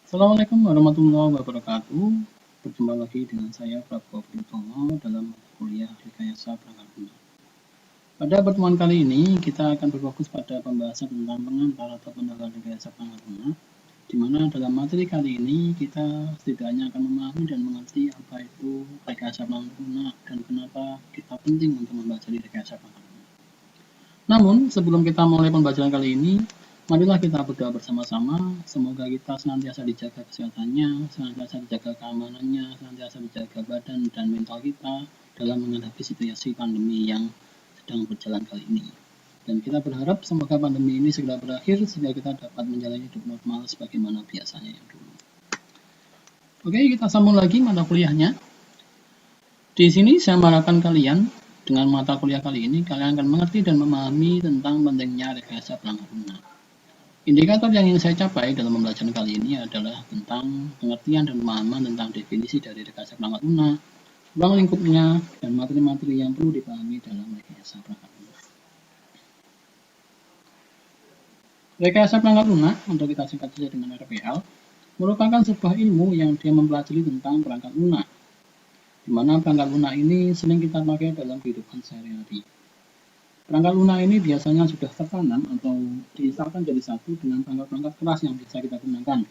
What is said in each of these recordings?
Assalamualaikum warahmatullahi wabarakatuh. Berjumpa lagi dengan saya Prabowo Priyotomo dalam kuliah Rekayasa Perangkat Lunak. Pada pertemuan kali ini kita akan berfokus pada pembahasan tentang pengantar atau pendalam rekayasa perangkat lunak, di mana dalam materi kali ini kita setidaknya akan memahami dan mengerti apa itu rekayasa perangkat lunak dan kenapa kita penting untuk mempelajari rekayasa perangkat lunak. Namun sebelum kita mulai pembelajaran kali ini, marilah kita berdoa bersama-sama, semoga kita senantiasa dijaga kesehatannya, senantiasa dijaga keamanannya, senantiasa dijaga badan dan mental kita dalam menghadapi situasi pandemi yang sedang berjalan kali ini. Dan kita berharap semoga pandemi ini segera berakhir sehingga kita dapat menjalani hidup normal sebagaimana biasanya yang dulu. Oke, kita sambung lagi mata kuliahnya. Di sini saya mengharapkan kalian dengan mata kuliah kali ini, kalian akan mengerti dan memahami tentang pentingnya rekayasa perangkat lunak. Indikator yang ingin saya capai dalam pembelajaran kali ini adalah tentang pengertian dan pemahaman tentang definisi dari rekayasa perangkat lunak, ruang lingkupnya, dan materi-materi yang perlu dipahami dalam rekayasa perangkat lunak. Rekayasa perangkat lunak, untuk kita singkat saja dengan RPL, merupakan sebuah ilmu yang dia mempelajari tentang perangkat lunak, di mana perangkat lunak ini sering kita pakai dalam kehidupan sehari-hari. Perangkat lunak ini biasanya sudah tertanam atau diinstalkan jadi satu dengan perangkat-perangkat keras yang bisa kita gunakan,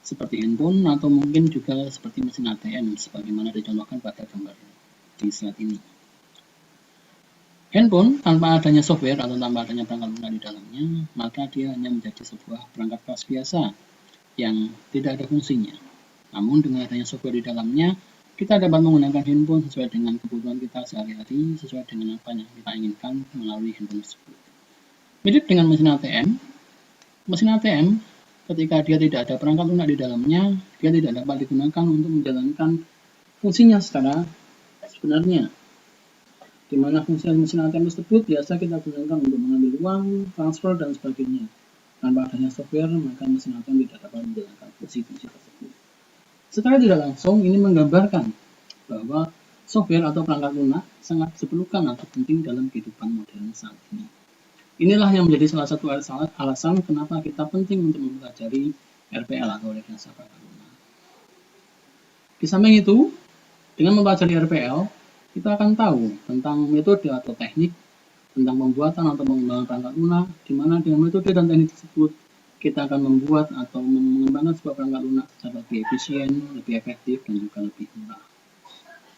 seperti handphone atau mungkin juga seperti mesin ATM, sebagaimana dicontohkan pada gambar di slide ini. Handphone tanpa adanya software atau tanpa adanya perangkat lunak di dalamnya, maka dia hanya menjadi sebuah perangkat keras biasa yang tidak ada fungsinya. Namun dengan adanya software di dalamnya, kita dapat menggunakan handphone sesuai dengan kebutuhan kita sehari-hari, sesuai dengan apa yang kita inginkan melalui handphone tersebut. Mirip dengan mesin ATM, ketika dia tidak ada perangkat lunak di dalamnya, dia tidak dapat digunakan untuk menjalankan fungsinya secara sebenarnya. Di mana fungsi mesin ATM tersebut biasa kita gunakan untuk mengambil uang, transfer, dan sebagainya. Tanpa adanya software, maka mesin ATM tidak dapat menjalankan fungsi-fungsi tersebut. Secara tidak langsung, ini menggambarkan bahwa software atau perangkat lunak sangat diperlukan atau penting dalam kehidupan modern saat ini. Inilah yang menjadi salah satu alasan kenapa kita penting untuk mempelajari RPL atau rekayasa perangkat lunak. Di samping itu, dengan mempelajari RPL, kita akan tahu tentang metode atau teknik tentang pembuatan atau pengembangan perangkat lunak, di mana dengan metode dan teknik tersebut kita akan membuat atau mengembangkan sebuah perangkat lunak secara lebih efisien, lebih efektif, dan juga lebih murah.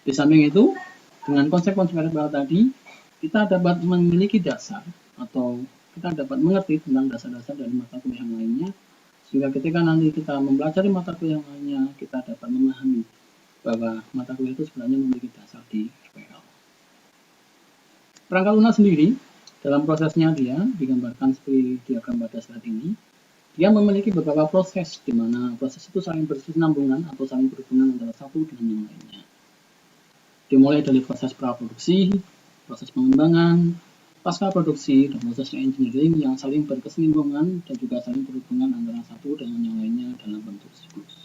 Di samping itu, dengan konsep-konsep RPL tadi, kita dapat memiliki dasar atau kita dapat mengerti tentang dasar-dasar dari mata kuliah yang lainnya, sehingga ketika nanti kita mempelajari mata kuliah yang lainnya, kita dapat memahami bahwa mata kuliah itu sebenarnya memiliki dasar di RPL. Perangkat lunak sendiri, dalam prosesnya dia digambarkan seperti diagram pada slide ini. Dia memiliki beberapa proses, di mana proses itu saling berkesinambungan atau saling berhubungan antara satu dengan yang lainnya. Dimulai dari proses praproduksi, proses pengembangan, pasca produksi, dan proses engineering yang saling berkesinambungan dan juga saling berhubungan antara satu dengan yang lainnya dalam bentuk siklus.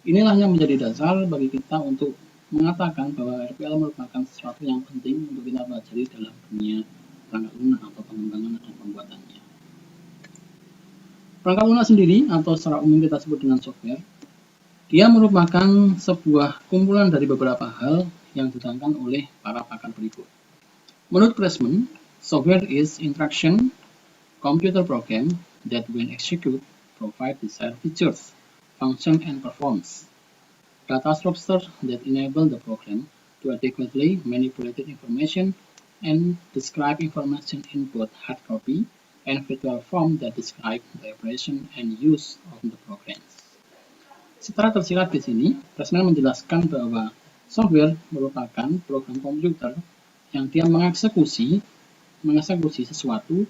Inilah yang menjadi dasar bagi kita untuk mengatakan bahwa RPL merupakan sesuatu yang penting untuk kita pelajari dalam dunia perangkat lunak atau pengembangan dan pembuatannya. Perangkat lunak sendiri atau secara umum kita sebut dengan software, dia merupakan sebuah kumpulan dari beberapa hal yang diterangkan oleh para pakar berikut. Menurut Pressman, software is instruction computer program that when executed provide desired features, function, and performance. Data structures that enable the program to adequately manipulate information and describe information in both hard copy and virtual form that describe the operation and use of the programs. Secara tersirat di sini, Pressman menjelaskan bahwa software merupakan program komputer yang dia mengeksekusi sesuatu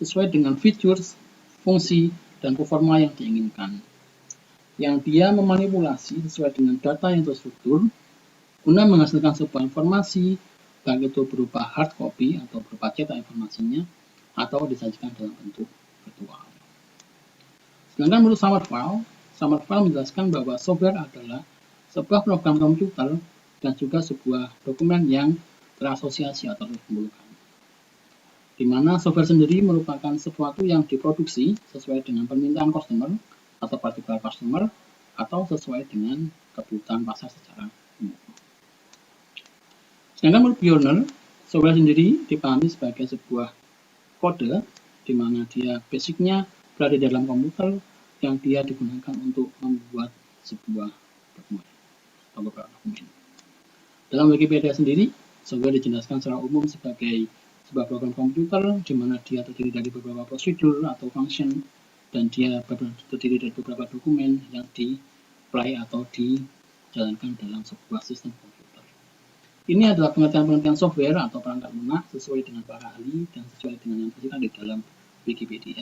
sesuai dengan features, fungsi, dan performa yang diinginkan. Yang dia memanipulasi sesuai dengan data yang terstruktur guna menghasilkan sebuah informasi, baik itu berupa hard copy atau berupa cetak informasinya, atau disajikan dalam bentuk virtual. Sedangkan menurut Summerville menjelaskan bahwa software adalah sebuah program komputer dan juga sebuah dokumen yang terasosiasi atau terkumpulkan. Di mana software sendiri merupakan sesuatu yang diproduksi sesuai dengan permintaan customer atau particular customer, atau sesuai dengan kebutuhan pasar secara umum. Sedangkan menurut Bjorner, software sendiri dipahami sebagai sebuah kode di mana dia basicnya berada di dalam komputer yang dia digunakan untuk membuat sebuah dokumen atau beberapa dokumen. Dalam Wikipedia sendiri, software dijelaskan secara umum sebagai sebuah program komputer di mana dia terdiri dari beberapa prosedur atau function dan dia terdiri dari beberapa dokumen yang di-apply atau dijalankan dalam sebuah sistem komputer. Ini adalah pengertian-pengertian software atau perangkat lunak sesuai dengan para ahli dan sesuai dengan yang tersirat di dalam Wikipedia.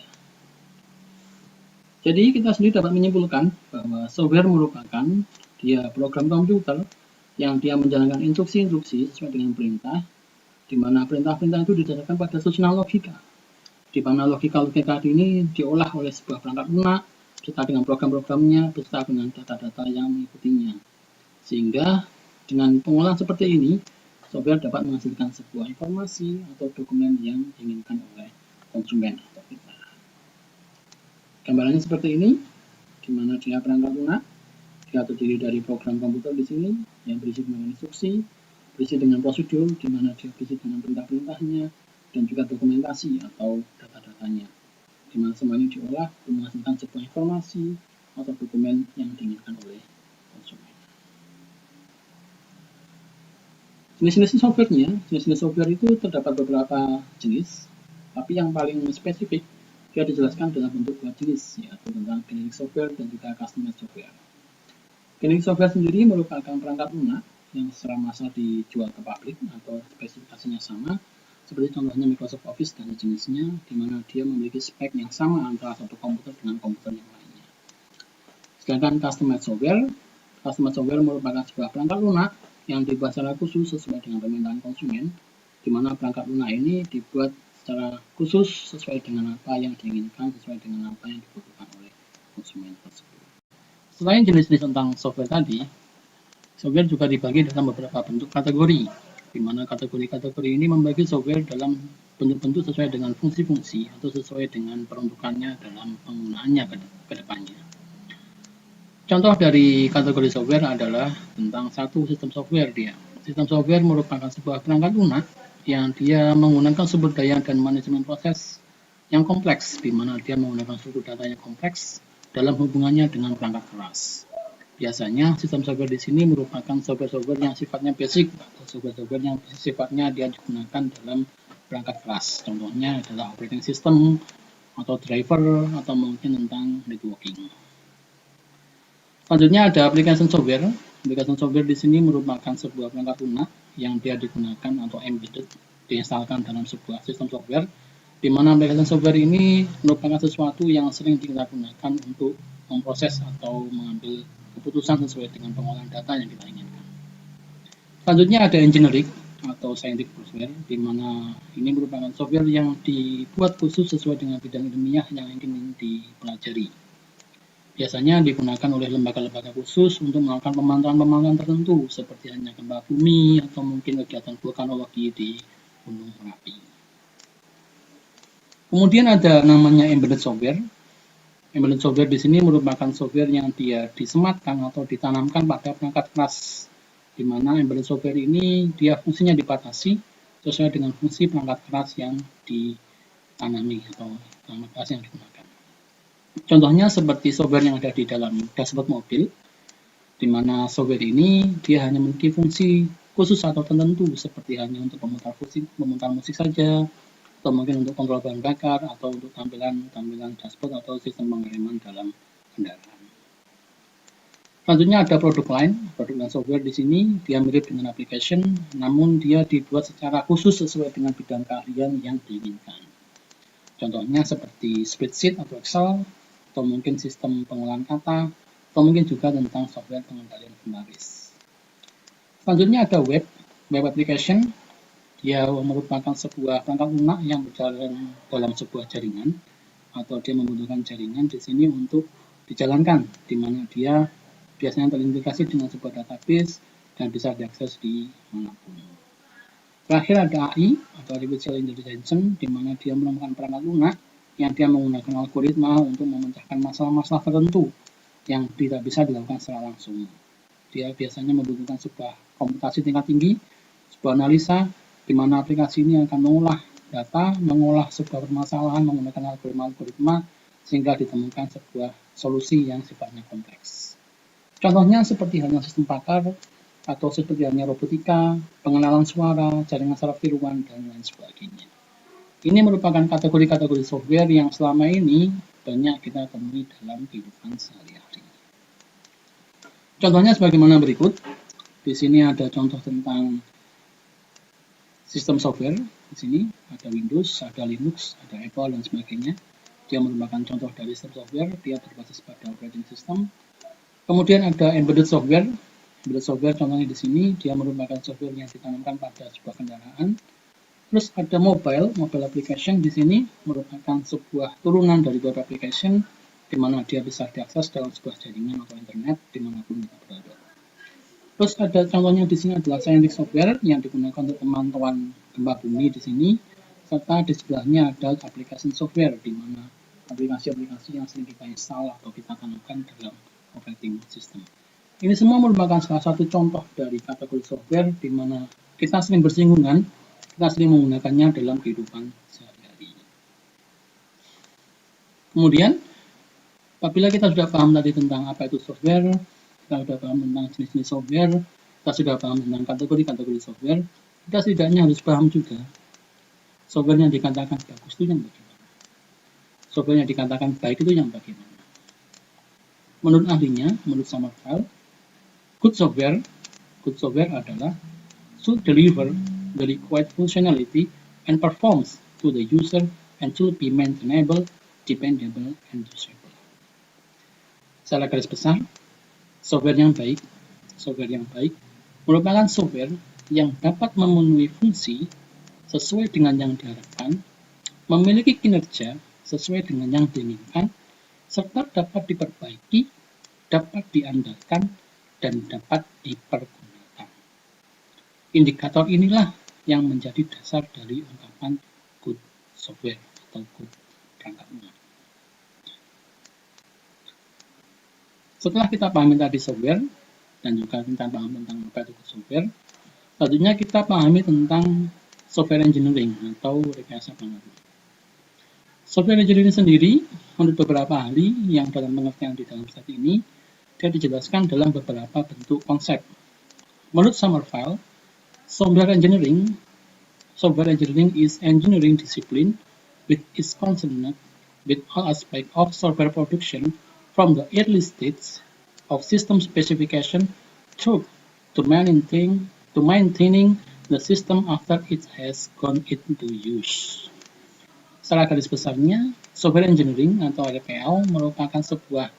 Jadi kita sendiri dapat menyimpulkan bahwa software merupakan dia program komputer yang dia menjalankan instruksi-instruksi sesuai dengan perintah, di mana perintah-perintah itu didasarkan pada susunan logika, di mana logika-logika ini diolah oleh sebuah perangkat lunak beserta dengan program-programnya beserta dengan data-data yang mengikutinya. Sehingga dengan pengolahan seperti ini, software dapat menghasilkan sebuah informasi atau dokumen yang diinginkan oleh konsumen atau kita. Gambarannya seperti ini, di mana dia perangkat lunak, dia terdiri dari program komputer di sini yang berisi dengan instruksi, berisi dengan prosedur, di mana dia berisi dengan perintah-perintahnya, dan juga dokumentasi atau data-datanya, di mana semua ini diolah untuk menghasilkan sebuah informasi atau dokumen yang diinginkan oleh konsumen. Jenis-jenis software-nya, jenis-jenis software itu terdapat beberapa jenis, tapi yang paling spesifik dia dijelaskan dalam bentuk dua jenis, yaitu tentang generic software dan juga customized software. Generic software sendiri merupakan perangkat lunak yang secara massal dijual ke publik atau spesifikasinya sama, seperti contohnya Microsoft Office dan jenisnya, di mana dia memiliki spek yang sama antara satu komputer dengan komputer yang lainnya. Sedangkan customized software merupakan sebuah perangkat lunak yang dibuat secara khusus sesuai dengan permintaan konsumen, di mana perangkat lunak ini dibuat secara khusus sesuai dengan apa yang diinginkan, sesuai dengan apa yang dibutuhkan oleh konsumen tersebut. Selain jenis-jenis tentang software tadi, software juga dibagi dalam beberapa bentuk kategori, di mana kategori-kategori ini membagi software dalam bentuk-bentuk sesuai dengan fungsi-fungsi atau sesuai dengan peruntukannya dalam penggunaannya ke depannya. Contoh dari kategori software adalah tentang satu sistem software dia. Sistem software merupakan sebuah perangkat lunak yang dia menggunakan sumber daya dan manajemen proses yang kompleks, di mana dia menggunakan struktur data yang kompleks dalam hubungannya dengan perangkat keras. Biasanya sistem software di sini merupakan software-software yang sifatnya basic atau software-software yang sifatnya dia digunakan dalam perangkat keras. Contohnya adalah operating system atau driver atau mungkin tentang networking. Selanjutnya ada application software. Application software di sini merupakan sebuah perangkat lunak yang dia digunakan atau embedded diinstalkan dalam sebuah sistem software, di mana application software ini merupakan sesuatu yang sering kita gunakan untuk memproses atau mengambil keputusan sesuai dengan pengolahan data yang kita inginkan. Selanjutnya ada engineering atau scientific software, di mana ini merupakan software yang dibuat khusus sesuai dengan bidang ilmiah yang ingin dipelajari. Biasanya digunakan oleh lembaga-lembaga khusus untuk melakukan pemantauan-pemantauan tertentu, seperti hanya gempa bumi atau mungkin kegiatan vulkanologi di Gunung Merapi. Kemudian ada namanya embedded software. Embedded software di sini merupakan software yang dia disematkan atau ditanamkan pada perangkat keras, di mana embedded software ini dia fungsinya dibatasi sesuai dengan fungsi perangkat keras yang ditanami atau perangkat keras yang digunakan. Contohnya seperti software yang ada di dalam dashboard mobil, di mana software ini dia hanya memiliki fungsi khusus atau tertentu, seperti hanya untuk memutar musik saja, atau mungkin untuk kontrol bahan bakar, atau untuk tampilan dashboard atau sistem pengiriman dalam kendaraan. Selanjutnya ada product line. Product line software di sini dia mirip dengan application, namun dia dibuat secara khusus sesuai dengan bidang keahlian yang diinginkan. Contohnya seperti spreadsheet atau Excel, atau mungkin sistem pengolahan kata, atau mungkin juga tentang software pengendalian inventaris. Selanjutnya ada web application. Dia merupakan sebuah perangkat lunak yang berjalan dalam sebuah jaringan, atau dia membutuhkan jaringan di sini untuk dijalankan, di mana dia biasanya terintegrasi dengan sebuah database dan bisa diakses di manapun. Terakhir ada AI atau Artificial Intelligence, di mana dia merupakan perangkat lunak yang dia menggunakan algoritma untuk memecahkan masalah-masalah tertentu yang tidak bisa dilakukan secara langsung. Dia biasanya membutuhkan sebuah komputasi tingkat tinggi, sebuah analisa, di mana aplikasi ini akan mengolah data, mengolah sebuah permasalahan menggunakan algoritma-algoritma sehingga ditemukan sebuah solusi yang sifatnya kompleks. Contohnya seperti halnya sistem pakar, atau seperti halnya robotika, pengenalan suara, jaringan saraf tiruan, dan lain sebagainya. Ini merupakan kategori-kategori software yang selama ini banyak kita temui dalam kehidupan sehari-hari. Contohnya sebagaimana berikut. Di sini ada contoh tentang sistem software. Di sini ada Windows, ada Linux, ada Apple, dan sebagainya. Dia merupakan contoh dari sistem software. Dia berbasis pada operating system. Kemudian ada embedded software. Embedded software contohnya di sini, dia merupakan software yang ditanamkan pada sebuah kendaraan. Terus ada mobile application di sini merupakan sebuah turunan dari web application di mana dia bisa diakses dalam sebuah jaringan atau internet dimanapun kita berada. Terus ada contohnya di sini adalah scientific software yang digunakan untuk pemantauan gempa bumi di sini, serta di sebelahnya ada application software di mana aplikasi-aplikasi yang sering kita install atau kita tanamkan dalam operating system. Ini semua merupakan salah satu contoh dari kategori software di mana kita sering bersinggungan, kita sering menggunakannya dalam kehidupan sehari-hari. Kemudian, apabila kita sudah paham tadi tentang apa itu software, kita sudah paham tentang jenis-jenis software, kita sudah paham tentang kategori-kategori software, kita setidaknya harus paham juga software yang dikatakan bagus itu yang bagaimana. Software yang dikatakan baik itu yang bagaimana. Menurut ahlinya, menurut Summerville, good software adalah should deliver the required functionality and performs to the user and should be maintainable, dependable, and usable. Secara garis besar, software yang baik merupakan software yang dapat memenuhi fungsi sesuai dengan yang diharapkan, memiliki kinerja sesuai dengan yang diinginkan, serta dapat diperbaiki, dapat diandalkan, dan dapat dipergunakan. Indikator inilah yang menjadi dasar dari ungkapan good software atau good perangkat lunak. Setelah kita pahami tadi software dan juga kita paham tentang apa itu good software, selanjutnya kita pahami tentang software engineering atau rekayasa perangkat lunak. Software engineering sendiri menurut beberapa ahli yang dalam pengertian di dalam slide ini, dia dijelaskan dalam beberapa bentuk konsep. Menurut Summerville, software engineering is engineering discipline which is concerned with all aspects of software production from the early stage of system specification through to maintaining the system after it has gone into use. Secara garis besarnya, software engineering atau RPL merupakan sebuah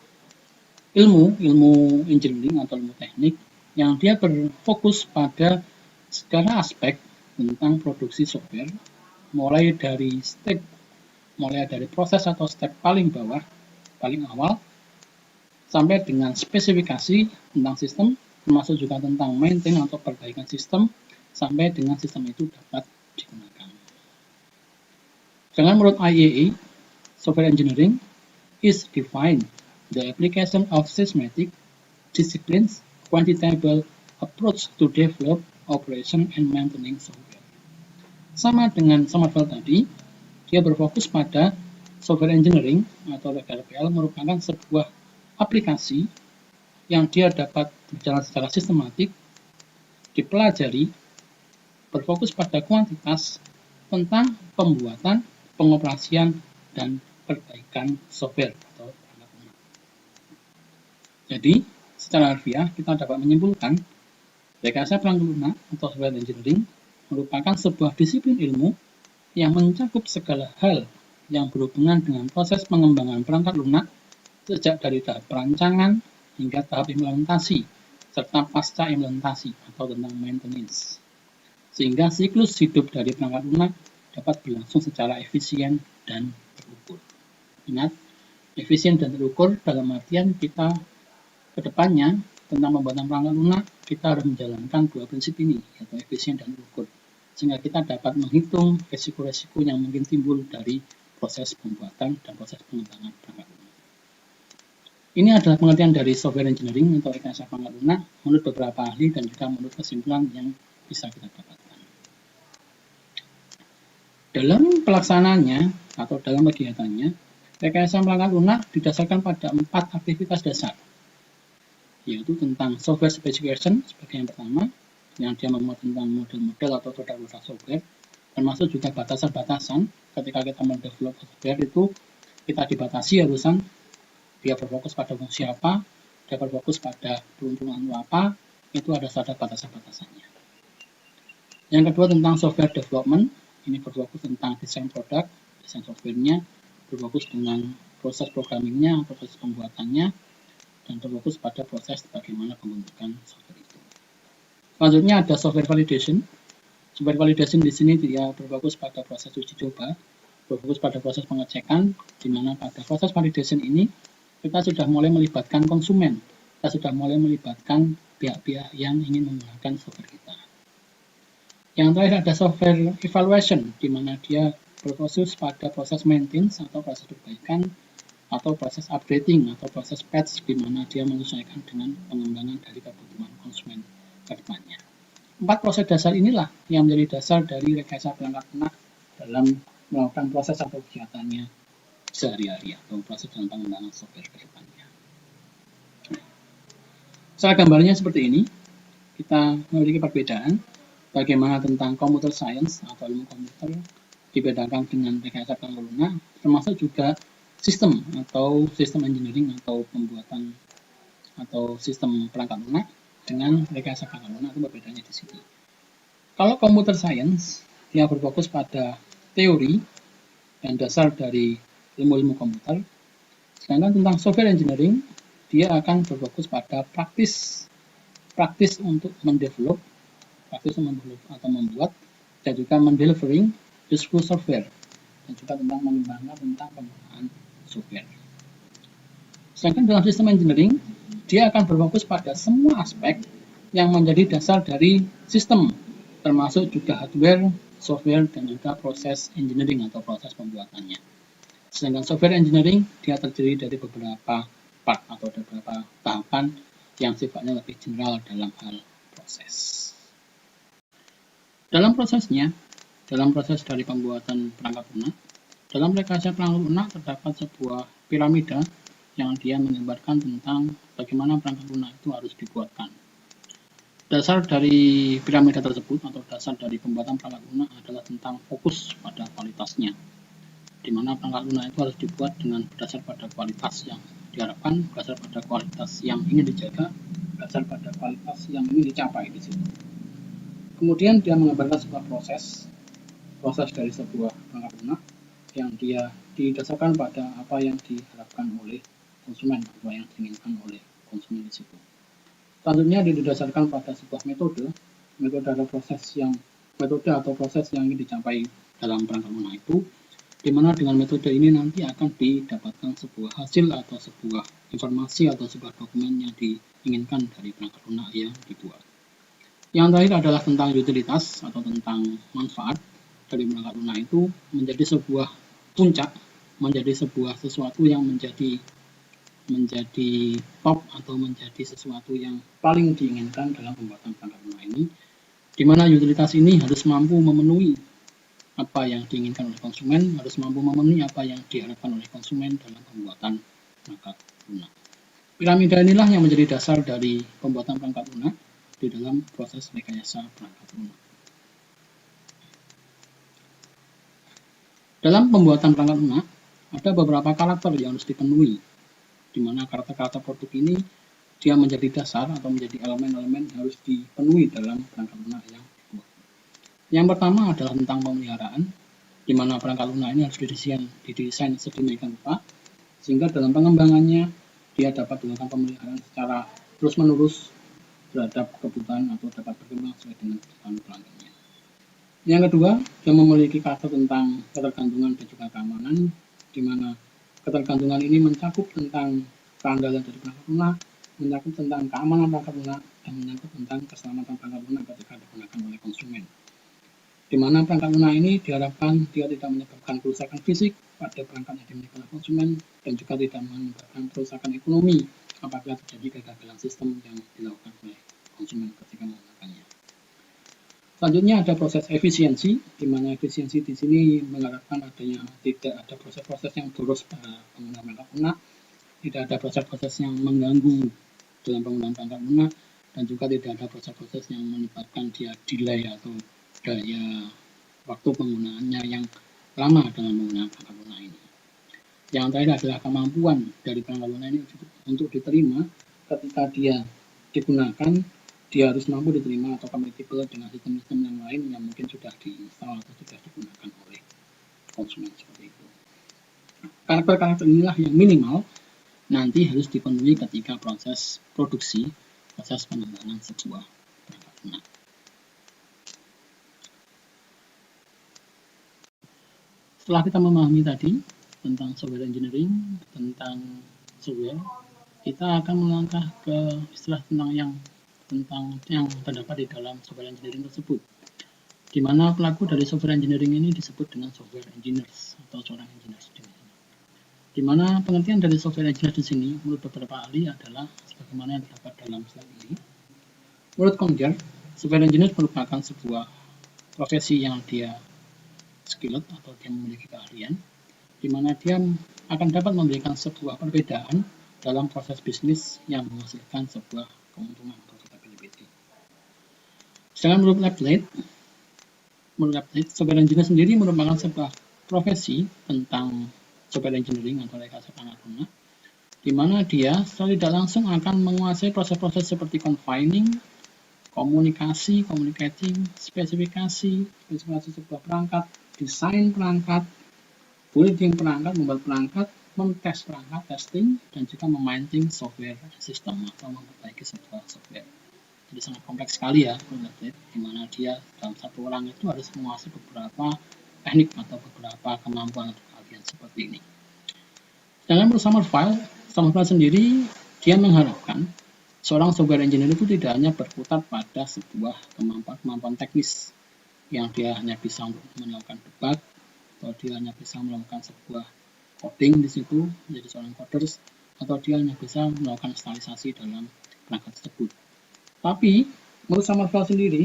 ilmu engineering atau ilmu teknik yang dia berfokus pada segala aspek tentang produksi software, mulai dari proses atau step paling bawah, paling awal, sampai dengan spesifikasi tentang sistem, termasuk juga tentang maintain atau perbaikan sistem, sampai dengan sistem itu dapat digunakan. Dengan menurut IEA, software engineering is defined the application of systematic, disciplines, quantitable approach to develop, operation, and maintaining software. Sama dengan Summerville tadi, dia berfokus pada software engineering atau RPL merupakan sebuah aplikasi yang dia dapat berjalan secara sistematik, dipelajari, berfokus pada kuantitas tentang pembuatan, pengoperasian, dan perbaikan software atau perangkat lunak. Jadi, secara harfiah kita dapat menyimpulkan rekayasa perangkat lunak atau software engineering merupakan sebuah disiplin ilmu yang mencakup segala hal yang berhubungan dengan proses pengembangan perangkat lunak sejak dari tahap perancangan hingga tahap implementasi serta pasca implementasi atau tentang maintenance, sehingga siklus hidup dari perangkat lunak dapat berlangsung secara efisien dan terukur. Ingat, efisien dan terukur dalam artian kita kedepannya tentang pembuatan perangkat lunak kita harus menjalankan dua prinsip ini, yaitu efisien dan terukur, sehingga kita dapat menghitung resiko-resiko yang mungkin timbul dari proses pembuatan dan proses pengembangan perangkat lunak. Ini adalah pengertian dari software engineering atau rekayasa perangkat lunak menurut beberapa ahli dan juga menurut kesimpulan yang bisa kita dapatkan. Dalam pelaksanaannya atau dalam kegiatannya, rekayasa perangkat lunak didasarkan pada 4 aktivitas dasar, yaitu tentang software specification sebagai yang pertama, yang dia memuat tentang model-model atau produk-produk software, termasuk juga batasan-batasan. Ketika kita mendevelop software itu kita dibatasi urusan dia berfokus pada fungsi apa, dia berfokus pada peruntungan apa, itu ada batasan-batasannya. Yang kedua tentang software development, ini berfokus tentang desain produk, desain softwarenya, berfokus dengan proses programmingnya, proses pembuatannya, dan berfokus pada proses bagaimana pembentukan software itu. Selanjutnya ada software validation. Software validation di sini dia berfokus pada proses uji coba, berfokus pada proses pengecekan, di mana pada proses validation ini kita sudah mulai melibatkan konsumen, kita sudah mulai melibatkan pihak-pihak yang ingin menggunakan software kita. Yang terakhir ada software evaluation, di mana dia berfokus pada proses maintenance atau proses perbaikan, atau proses updating atau proses patch, di mana dia menyesuaikan dengan pengembangan dari kebutuhan konsumen ke depannya. 4 proses dasar inilah yang menjadi dasar dari rekayasa perangkat lunak dalam melakukan proses atau kegiatannya sehari-hari atau proses dalam pengembangan software ke depannya. Secara gambarnya seperti ini, kita memiliki perbedaan bagaimana tentang computer science atau ilmu komputer dibedakan dengan rekayasa perangkat lunak, termasuk juga sistem atau sistem engineering atau pembuatan atau sistem perangkat lunak dengan rekayasa perangkat lunak itu perbedaannya di sini. Kalau computer science dia berfokus pada teori dan dasar dari ilmu-ilmu komputer, sedangkan tentang software engineering dia akan berfokus pada praktis untuk mendevelop, atau membuat, dan juga mendelivering useful software, dan juga tentang mengembangkan tentang penggunaan software. Sedangkan dalam sistem engineering dia akan berfokus pada semua aspek yang menjadi dasar dari sistem, termasuk juga hardware, software, dan juga proses engineering atau proses pembuatannya. Sedangkan software engineering dia terdiri dari beberapa part atau beberapa tahapan yang sifatnya lebih general dalam hal proses. Dalam prosesnya, dalam proses dari pembuatan perangkat lunak, dalam rekayasa perangkat lunak terdapat sebuah piramida yang dia menggambarkan tentang bagaimana perangkat lunak itu harus dibuatkan. Dasar dari piramida tersebut atau dasar dari pembuatan perangkat lunak adalah tentang fokus pada kualitasnya, di mana perangkat lunak itu harus dibuat dengan berdasar pada kualitas yang diharapkan, berdasar pada kualitas yang ingin dijaga, berdasar pada kualitas yang ingin dicapai di situ. Kemudian dia menggambarkan sebuah proses dari sebuah perangkat lunak yang dia didasarkan pada apa yang diharapkan oleh konsumen, apa yang diinginkan oleh konsumen di situ. Selanjutnya didasarkan pada sebuah metode adalah metode atau proses yang ingin dicapai dalam perangkat lunak itu, di mana dengan metode ini nanti akan didapatkan sebuah hasil atau sebuah informasi atau sebuah dokumen yang diinginkan dari perangkat lunak yang dibuat. Yang terakhir adalah tentang utilitas atau tentang manfaat dari perangkat lunak itu menjadi sebuah puncak, menjadi sebuah sesuatu yang menjadi top atau menjadi sesuatu yang paling diinginkan dalam pembuatan perangkat lunak ini, di mana utilitas ini harus mampu memenuhi apa yang diinginkan oleh konsumen, harus mampu memenuhi apa yang diharapkan oleh konsumen dalam pembuatan perangkat lunak. Piramida inilah yang menjadi dasar dari pembuatan perangkat lunak di dalam proses rekayasa perangkat lunak. Dalam pembuatan perangkat lunak, ada beberapa karakter yang harus dipenuhi, di mana karakter-karakter produk ini dia menjadi dasar atau menjadi elemen-elemen yang harus dipenuhi dalam perangkat lunak yang dibuat. Yang pertama adalah tentang pemeliharaan, di mana perangkat lunak ini harus didesain sedemikian rupa, sehingga dalam pengembangannya dia dapat dilakukan pemeliharaan secara terus-menerus terhadap kebutuhan atau dapat berkembang sesuai dengan kebutuhan pelanggannya. Yang kedua, dia memiliki karakter tentang ketergantungan dan juga keamanan, di mana ketergantungan ini mencakup tentang keandalan dari perangkat lunak, mencakup tentang keamanan perangkat lunak, dan mencakup tentang keselamatan perangkat lunak ketika digunakan oleh konsumen. di mana perangkat lunak ini diharapkan dia tidak menyebabkan kerusakan fisik pada perangkat yang dimiliki oleh konsumen dan juga tidak menyebabkan kerusakan ekonomi apabila terjadi kegagalan sistem yang dilakukan oleh konsumen ketika menggunakannya. Selanjutnya ada proses efisiensi, di mana efisiensi di sini mengharapkan adanya tidak ada proses-proses yang boros pada penggunaan perangkat lunak, tidak ada proses-proses yang mengganggu dalam penggunaan perangkat lunak, dan juga tidak ada proses-proses yang menyebabkan dia delay atau daya waktu penggunaannya yang lama dengan menggunakan perangkat lunak ini. Yang terakhir adalah kemampuan dari perangkat lunak ini untuk diterima ketika dia digunakan, dia harus mampu diterima atau compatible dengan sistem-sistem yang lain yang mungkin sudah diinstal atau sudah digunakan oleh konsumen seperti itu. Karakter-karakter inilah yang minimal nanti harus dipenuhi ketika proses produksi, proses pengembangan sebuah perangkat lunak. Setelah kita memahami tadi tentang software engineering, tentang software, kita akan melangkah ke istilah tentang yang terdapat di dalam software engineering tersebut, di mana pelaku dari software engineering ini disebut dengan software engineers atau seorang engineer. Di mana pengertian dari software engineer di sini menurut beberapa ahli adalah sebagaimana yang terdapat dalam slide ini. Menurut Conger, software engineer merupakan sebuah profesi yang dia skilled atau dia memiliki keahlian, di mana dia akan dapat memberikan sebuah perbedaan dalam proses bisnis yang menghasilkan sebuah keuntungan atau profitability. Sedangkan menurut Lapley, software engineer sendiri merupakan sebuah profesi tentang software engineering atau rekayasa perangkat lunak, di mana dia secara tidak langsung akan menguasai proses-proses seperti confining, komunikasi, communicating, spesifikasi sebuah perangkat, desain perangkat, building perangkat, membuat perangkat, mentes perangkat, testing, dan juga memaintain software system atau memperbaiki sebuah software. Jadi sangat kompleks sekali ya, di mana dia dalam satu orang itu harus menguasai beberapa teknik atau beberapa kemampuan atau keahlian seperti ini. Sedangkan menurut Summerville sendiri, dia mengharapkan seorang software engineer itu tidak hanya berputar pada sebuah kemampuan teknis yang dia hanya bisa untuk melakukan debug, atau dia hanya bisa melakukan sebuah coding di situ menjadi seorang coders, atau dia hanya bisa melakukan instalisasi dalam perangkat tersebut. Tapi menurut Summerville sendiri,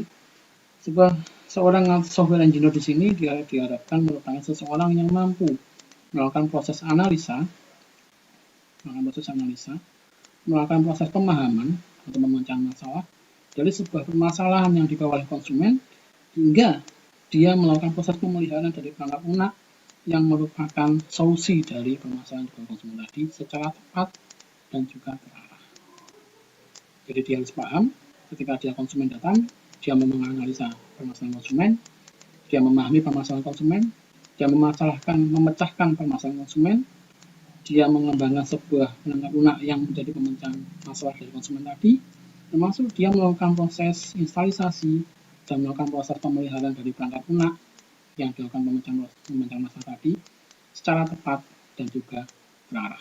seorang software engineer di sini dia diharapkan merupakan seseorang yang mampu melakukan proses analisa, melakukan proses pemahaman atau memecahan masalah dari sebuah permasalahan yang dibawa oleh konsumen, hingga dia melakukan proses pemeliharaan dari perangkat lunak yang merupakan solusi dari permasalahan di konsumen tadi secara tepat dan juga terarah. Jadi dia harus paham ketika dia konsumen datang, dia menganalisa permasalahan konsumen, dia memahami permasalahan konsumen, dia memecahkan permasalahan konsumen, dia mengembangkan sebuah perangkat lunak yang menjadi pemecahan masalah dari konsumen tadi, termasuk dia melakukan proses instalisasi dan melakukan proses pemeliharaan dari perangkat lunak yang dilakukan pemecahan masalah tadi secara tepat dan juga terarah.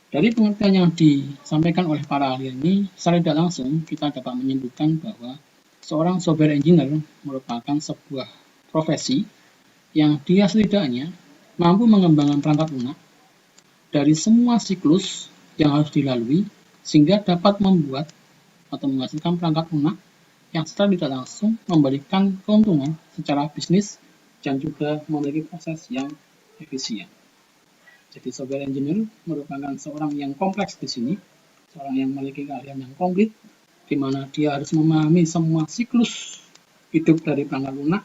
Dari pengertian yang disampaikan oleh para ahli ini, secara tidak langsung kita dapat menyimpulkan bahwa seorang software engineer merupakan sebuah profesi yang dia setidaknya mampu mengembangkan perangkat lunak dari semua siklus yang harus dilalui sehingga dapat membuat atau menghasilkan perangkat lunak yang secara tidak langsung memberikan keuntungan secara bisnis dan juga memiliki proses yang efisien. Jadi software engineer merupakan seorang yang kompleks di sini, seorang yang memiliki keahlian yang komplit, di mana dia harus memahami semua siklus hidup dari perangkat lunak,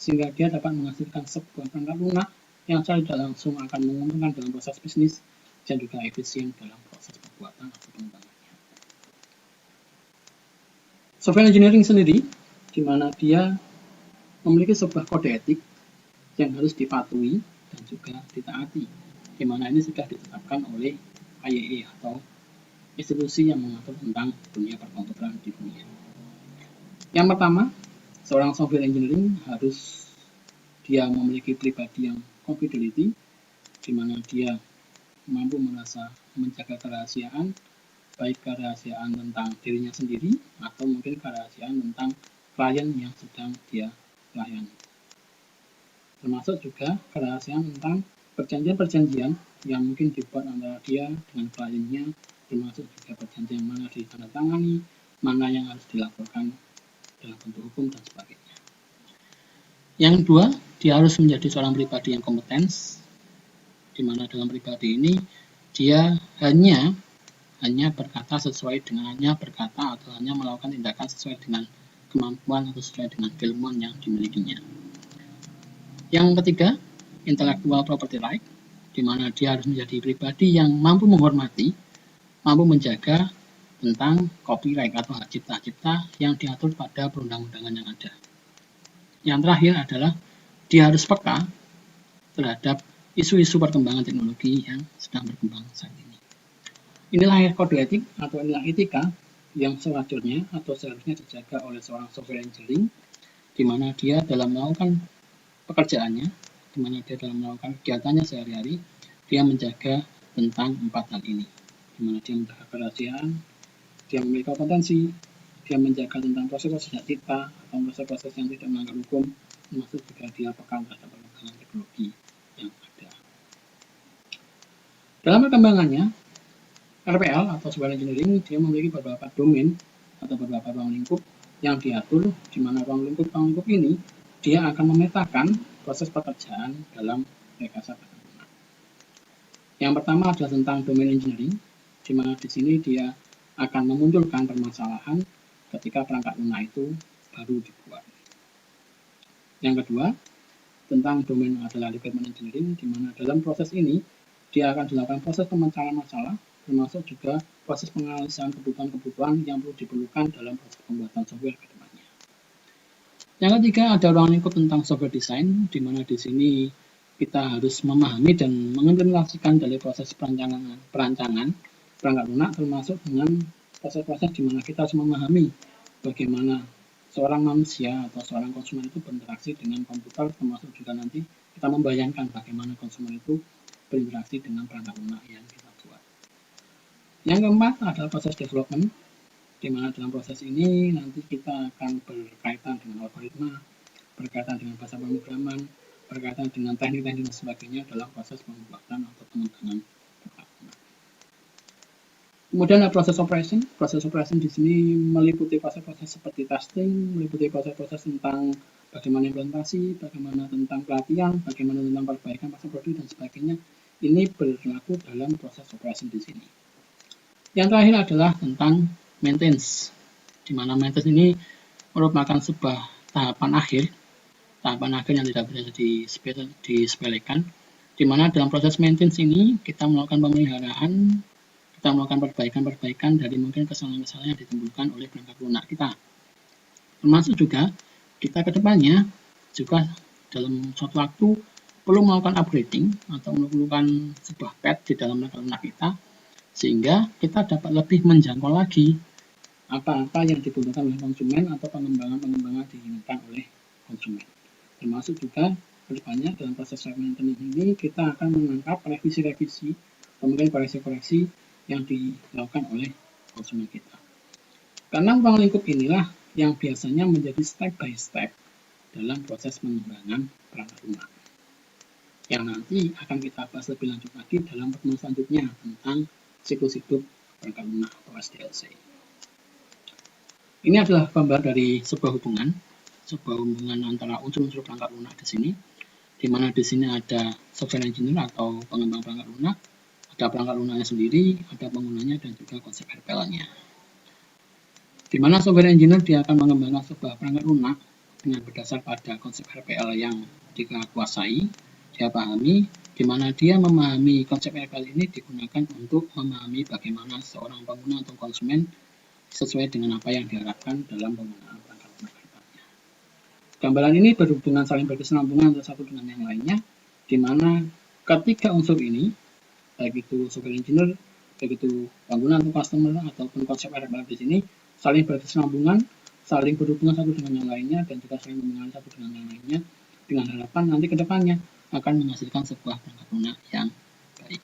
sehingga dia dapat menghasilkan sebuah perangkat lunak yang secara tidak langsung akan menguntungkan dalam proses bisnis dan juga efisien dalam proses pembuatan atau pengembangannya. Software engineering sendiri, di mana dia memiliki sebuah kode etik yang harus dipatuhi dan juga ditaati, di mana ini sudah ditetapkan oleh IEEE atau institusi yang mengatur tentang dunia perkomputeran di dunia. Yang pertama, seorang software engineering harus dia memiliki pribadi yang confidentiality, di mana dia mampu merasa menjaga kerahasiaan, baik kerahasiaan tentang dirinya sendiri atau mungkin kerahasiaan tentang klien yang sedang dia klien. Termasuk juga kerahasiaan tentang perjanjian-perjanjian yang mungkin dibuat antara dia dengan kliennya, termasuk juga perjanjian mana ditandatangani, mana yang harus dilaporkan dalam bentuk hukum dan sebagainya. Yang kedua, dia harus menjadi seorang pribadi yang kompeten, di mana dalam pribadi ini dia hanya berkata sesuai dengan atau hanya melakukan tindakan sesuai dengan kemampuan atau sesuai dengan keilmuan yang dimilikinya. Yang ketiga, intellectual property right, di mana dia harus menjadi pribadi yang mampu menghormati, mampu menjaga tentang copyright atau hak cipta yang diatur pada perundang-undangan yang ada. Yang terakhir adalah dia harus peka terhadap isu-isu perkembangan teknologi yang sedang berkembang saat ini. Inilah kode etik atau inilah etika yang sewajarnya atau seharusnya dijaga oleh seorang software engineering, di mana dia dalam melakukan pekerjaannya, di mana dia dalam melakukan kegiatannya sehari-hari, dia menjaga tentang 4 hal ini, di mana dia menjaga kerahasiaan, dia memiliki kompetensi, dia menjaga tentang proses-proses hak cipta atau proses-proses yang tidak melanggar hukum, termasuk juga dia peka terhadap perkembangan teknologi yang ada. Dalam perkembangannya, RPL atau Software Engineering dia memiliki beberapa domain atau beberapa ruang lingkup yang diatur, di mana ruang lingkup ini dia akan memetakan proses pekerjaan dalam rekayasa perangkat lunak. Yang pertama adalah tentang domain engineering, di mana di sini dia akan memunculkan permasalahan ketika perangkat lunak itu baru dibuat. Yang kedua, tentang domain adalah requirement engineering, di mana dalam proses ini dia akan dilakukan proses pemecahan masalah, termasuk juga proses penganalisan kebutuhan-kebutuhan yang perlu diperlukan dalam proses pembuatan software ke depannya. Yang ketiga ada ruang lingkup tentang software design, di mana di sini kita harus memahami dan mengimplementasikan dari proses perancangan perangkat lunak, termasuk dengan proses-proses di mana kita harus memahami bagaimana seorang manusia atau seorang konsumen itu berinteraksi dengan komputer, termasuk juga nanti kita membayangkan bagaimana konsumen itu berinteraksi dengan perangkat lunak yang kita buat. Yang keempat adalah proses development, di mana dalam proses ini nanti kita akan berkaitan dengan algoritma, berkaitan dengan bahasa pemrograman, berkaitan dengan teknik-teknik dan sebagainya dalam proses pembuatan atau pengembangan perangkat lunak. Kemudian ada proses operation. Proses operation di sini meliputi proses-proses seperti testing, meliputi proses-proses tentang bagaimana implementasi, bagaimana tentang pelatihan, bagaimana tentang perbaikan pasar produk dan sebagainya. Ini berlaku dalam proses operation di sini. Yang terakhir adalah tentang maintenance, di mana maintenance ini merupakan sebuah tahapan akhir yang tidak bisa disepelekan, di mana dalam proses maintenance ini kita melakukan pemeliharaan, kita melakukan perbaikan dari mungkin kesalahan-kesalahan yang ditimbulkan oleh perangkat lunak kita. Termasuk juga kita ke depannya juga dalam suatu waktu perlu melakukan upgrading atau melakukan sebuah patch di dalam perangkat lunak kita, sehingga kita dapat lebih menjangkau lagi apa-apa yang dibutuhkan oleh konsumen atau pengembangan-pengembangan diinginkan oleh konsumen. Termasuk juga ke depannya dalam proses maintenance ini kita akan menangkap revisi-revisi atau mungkin koreksi-koreksi yang dilakukan oleh konsumen kita. Karena ruang lingkup inilah yang biasanya menjadi step by step dalam proses pengembangan perangkat lunak, yang nanti akan kita bahas lebih lanjut lagi dalam pertemuan selanjutnya tentang siklus hidup perangkat lunak atau SDLC. Ini adalah gambar dari sebuah hubungan antara unsur-unsur perangkat lunak di sini, di mana di sini ada software engineer atau pengembang perangkat lunak, ada perangkat lunaknya sendiri, ada penggunanya dan juga konsep RPL-nya. Di mana software engineer dia akan mengembangkan sebuah perangkat lunak dengan berdasar pada konsep RPL yang dia kuasai, dia pahami, di mana dia memahami konsep RPL ini digunakan untuk memahami bagaimana seorang pengguna atau konsumen sesuai dengan apa yang diharapkan dalam penggunaan perangkat lunak kedepannya. Gambaran ini berhubungan saling berkesinambungan antara satu dengan yang lainnya, di mana ketiga unsur ini, baik itu software engineer, baik itu pengguna atau customer ataupun konsep RPL di sini, saling berkesinambungan, saling berhubungan satu dengan yang lainnya, dan juga saling mengenali satu dengan yang lainnya, dengan harapan nanti ke depannya akan menghasilkan sebuah perangkat lunak yang baik.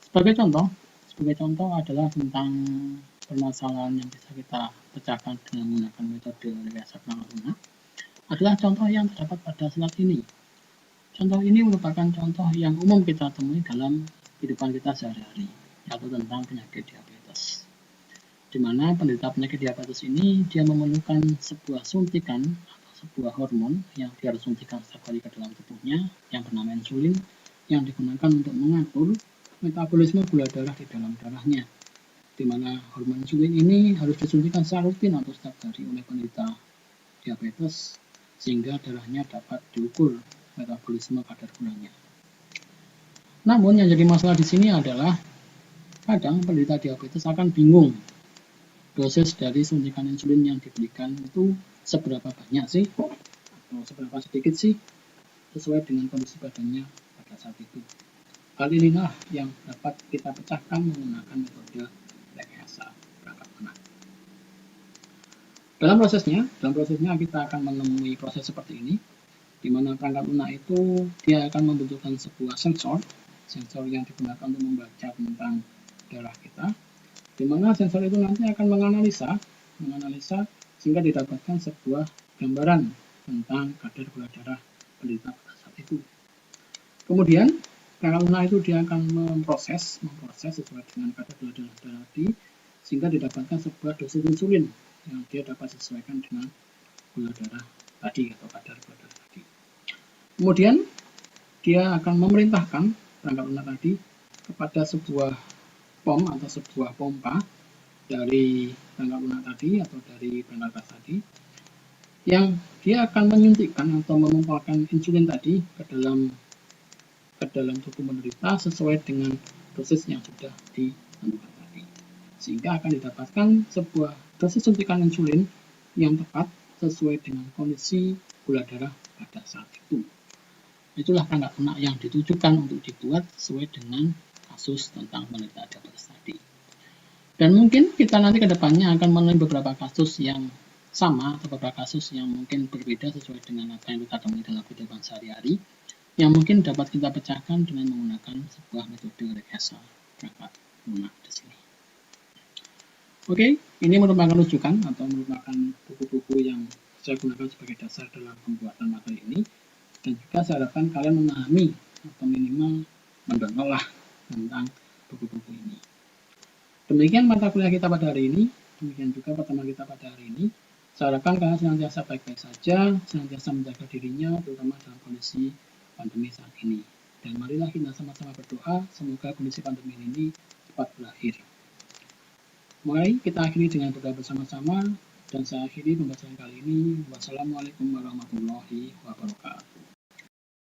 Sebagai contoh adalah tentang permasalahan yang bisa kita pecahkan dengan menggunakan metode rekayasa perangkat lunak. adalah contoh yang terdapat pada slide ini. Contoh ini merupakan contoh yang umum kita temui dalam kehidupan kita sehari-hari, yaitu tentang penyakit diabetes. Di mana penderita penyakit diabetes ini dia memerlukan sebuah suntikan atau sebuah hormon yang dia harus suntikan setiap hari ke dalam tubuhnya yang bernama insulin, yang digunakan untuk mengatur metabolisme gula darah di dalam darahnya, di mana hormon insulin ini harus disuntikan secara rutin atau setiap hari oleh penderita diabetes sehingga darahnya dapat diukur metabolisme kadar gulanya. Namun yang jadi masalah di sini adalah kadang penderita diabetes akan bingung dosis dari suntikan insulin yang diberikan itu seberapa banyak sih atau seberapa sedikit sih sesuai dengan kondisi badannya pada saat itu. Hal inilah yang dapat kita pecahkan menggunakan metode rekayasa perangkat lunak. Dalam prosesnya kita akan menemui proses seperti ini, di mana perangkat lunak itu dia akan membutuhkan sebuah sensor yang digunakan untuk membaca tentang darah kita, di mana sensor itu nanti akan menganalisa sehingga didapatkan sebuah gambaran tentang kadar gula darah penderita pada saat itu. Kemudian perangkat lunak itu dia akan memproses sesuai dengan kadar gula darah tadi sehingga didapatkan sebuah dosis insulin yang dia dapat sesuaikan dengan gula darah tadi atau kadar gula darah tadi. Kemudian dia akan memerintahkan perangkat lunak tadi kepada sebuah pom atau sebuah pompa dari perangkat lunak tadi atau dari perangkat kas tadi, yang dia akan menyuntikkan atau memumpalkan insulin tadi ke dalam tubuh penderita sesuai dengan dosis yang sudah ditentukan tadi, sehingga akan didapatkan sebuah dosis suntikan insulin yang tepat sesuai dengan kondisi gula darah pada saat itu. Itulah perangkat lunak yang ditujukan untuk dibuat sesuai dengan kasus tentang penderita diabetes tadi. Dan mungkin kita nanti ke depannya akan menemui beberapa kasus yang sama atau beberapa kasus yang mungkin berbeda sesuai dengan apa yang kita temui dalam kehidupan sehari-hari, yang mungkin dapat kita pecahkan dengan menggunakan sebuah metode rekayasa perangkat lunak di sini. Oke, ini merupakan rujukan atau merupakan buku-buku yang saya gunakan sebagai dasar dalam pembuatan materi ini, dan juga saya harapkan kalian memahami atau minimal mendownload tentang buku-buku ini. Demikian mata kuliah kita pada hari ini, demikian juga pertemuan kita pada hari ini. Saya harapkan kalian senantiasa baik-baik saja, senantiasa menjaga dirinya, terutama dalam kondisi pandemi saat ini. Dan marilah kita sama-sama berdoa, semoga kondisi pandemi ini cepat berakhir. Mari kita akhiri dengan berdoa bersama-sama, dan saya akhiri pembacaan kali ini. Wassalamualaikum warahmatullahi wabarakatuh.